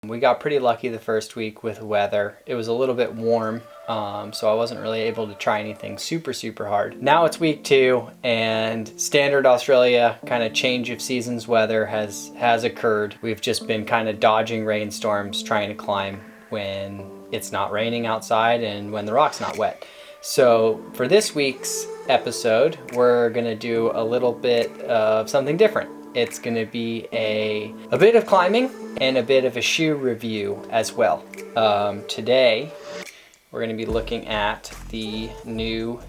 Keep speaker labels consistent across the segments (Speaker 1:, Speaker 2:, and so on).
Speaker 1: We got pretty lucky the first week with weather. It was a little bit warm, so I wasn't really able to try anything super hard. Now it's week 2 and standard Australia kind of change of seasons weather has occurred. We've just been kind of dodging rainstorms, trying to climb when it's not raining outside and when the rock's not wet. So for this week's episode, we're gonna do a little bit of something different. It's gonna be a bit of climbing and a bit of a shoe review as well. Today, we're gonna be looking at the new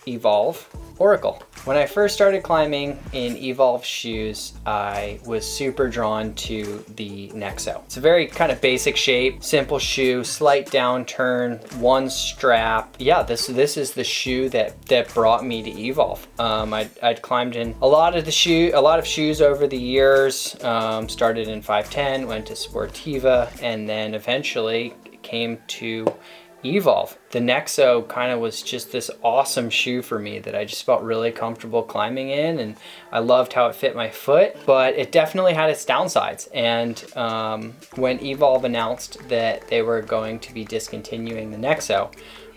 Speaker 1: Evolv Oracle. When I first started climbing in Evolv shoes, I was super drawn to the Nexso. It's a very kind of basic shape, simple shoe, slight downturn, one strap. Yeah, this is the shoe that brought me to Evolv. I'd climbed in a lot of shoes over the years. Started in 510, went to Sportiva, and then eventually came to Evolv. The Nexso kind of was just this awesome shoe for me that I just felt really comfortable climbing in, and I loved how it fit my foot, but it definitely had its downsides. And when Evolv announced that they were going to be discontinuing the Nexso,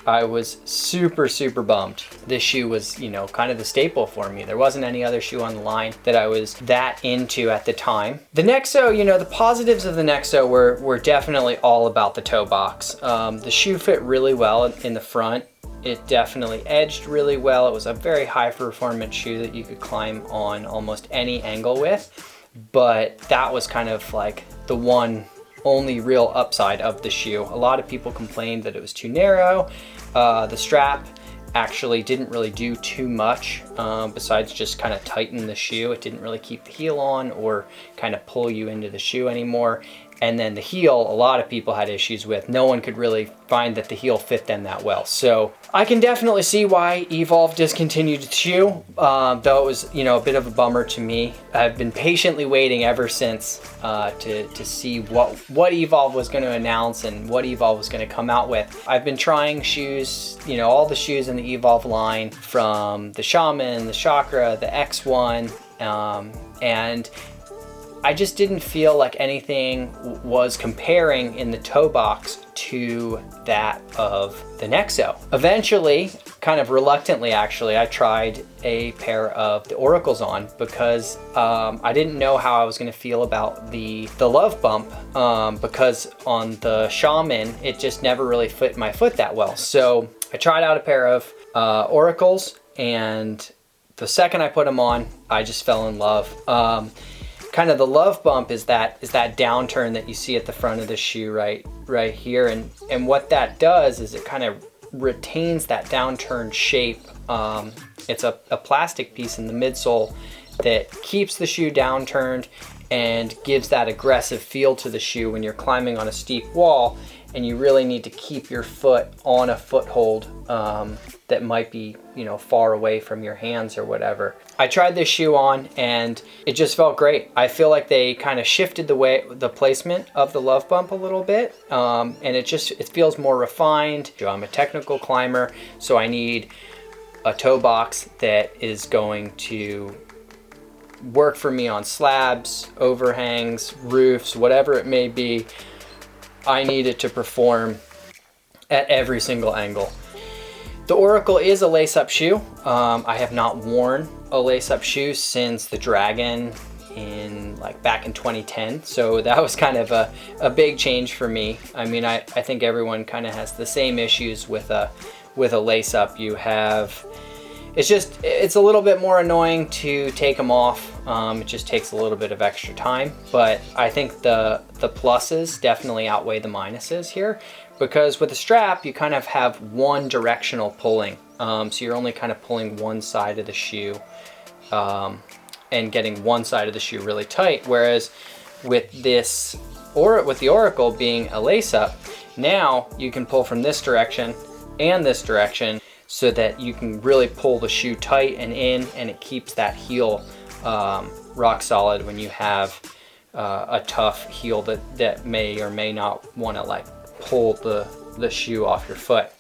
Speaker 1: I was super bummed. This shoe was, kind of the staple for me. There wasn't any other shoe on the line that I was that into at the time. The Nexso, the positives of the Nexso were definitely all about the toe box. The shoe fit really well in the front. It definitely edged really well. It was a very high performance shoe that you could climb on almost any angle with, but that was kind of like the one only real upside of the shoe. A lot of people complained that it was too narrow. The strap actually didn't really do too much besides just kind of tighten the shoe. It didn't really keep the heel on or kind of pull you into the shoe anymore. And then the heel, a lot of people had issues with. No one could really find that the heel fit them that well. So I can definitely see why Evolv discontinued the shoe, though it was, a bit of a bummer to me. I've been patiently waiting ever since to see what Evolv was going to announce and what Evolv was going to come out with. I've been trying shoes, all the shoes in the Evolv line, from the Shaman, the Chakra, the X1, and I just didn't feel like anything was comparing in the toe box to that of the Nexso. Eventually, kind of reluctantly actually, I tried a pair of the Oracles on because I didn't know how I was going to feel about the love bump because on the Shaman, it just never really fit my foot that well. So I tried out a pair of Oracles, and the second I put them on, I just fell in love. Kind of the love bump is that downturn that you see at the front of the shoe right here, and what that does is it kind of retains that downturn shape. It's a plastic piece in the midsole that keeps the shoe downturned and gives that aggressive feel to the shoe when you're climbing on a steep wall and you really need to keep your foot on a foothold that might be, far away from your hands or whatever. I tried this shoe on and it just felt great. I feel like they kind of shifted the placement of the love bump a little bit, and it feels more refined. I'm a technical climber, so I need a toe box that is going to work for me on slabs, overhangs, roofs, whatever it may be. I need it to perform at every single angle. The Oracle is a lace-up shoe. I have not worn a lace-up shoe since the Dragon back in 2010. So that was kind of a big change for me. I mean, I think everyone kind of has the same issues with a lace-up. It's a little bit more annoying to take them off. It just takes a little bit of extra time, but I think the pluses definitely outweigh the minuses here, because with a strap you kind of have one directional pulling, so you're only kind of pulling one side of the shoe and getting one side of the shoe really tight, whereas with the Oracle being a lace-up, now you can pull from this direction and this direction, so that you can really pull the shoe tight and in, and it keeps that heel rock solid when you have a tough heel that may or may not want to pull the shoe off your foot.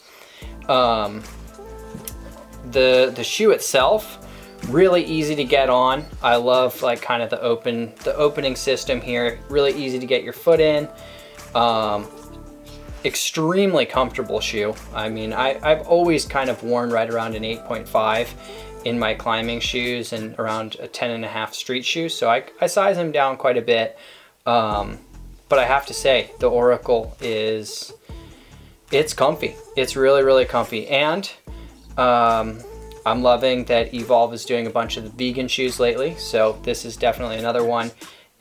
Speaker 1: The shoe itself, really easy to get on. I love kind of the opening system here. Really easy to get your foot in. Extremely comfortable shoe. I mean, I've always kind of worn right around an 8.5 in my climbing shoes and around a 10.5 street shoes. So I size them down quite a bit. But I have to say, the Oracle it's comfy. It's really, really comfy. And I'm loving that Evolv is doing a bunch of the vegan shoes lately. So this is definitely another one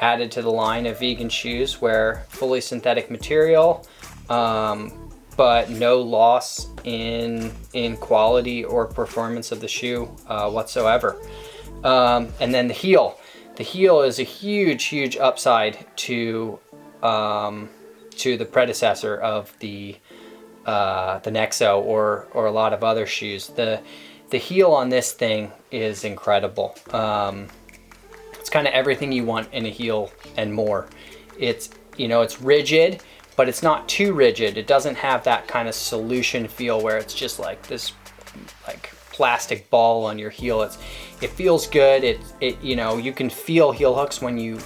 Speaker 1: added to the line of vegan shoes where fully synthetic material, but no loss in quality or performance of the shoe whatsoever. And then the heel. The heel is a huge upside to the predecessor of the Nexso or a lot of other shoes. The heel on this thing is incredible. It's kind of everything you want in a heel and more. It's, you know, it's rigid, but it's not too rigid. It doesn't have that kind of solution feel where it's just like this like plastic ball on your heel. It feels good. It you know, you can feel heel hooks when you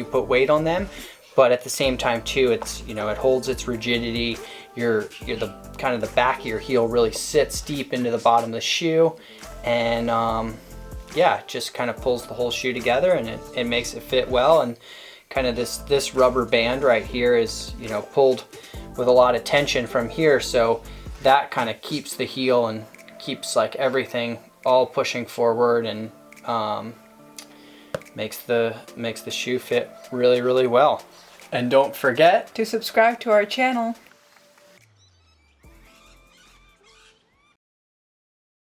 Speaker 1: put weight on them, but at the same time too, it's, you know, it holds its rigidity. You're the kind of the back of your heel really sits deep into the bottom of the shoe, and yeah, it just kind of pulls the whole shoe together, and it makes it fit well. And kind of this rubber band right here is, you know, pulled with a lot of tension from here, so that kind of keeps the heel and keeps like everything all pushing forward, and makes the shoe fit really, really well. And don't forget
Speaker 2: to subscribe to our channel.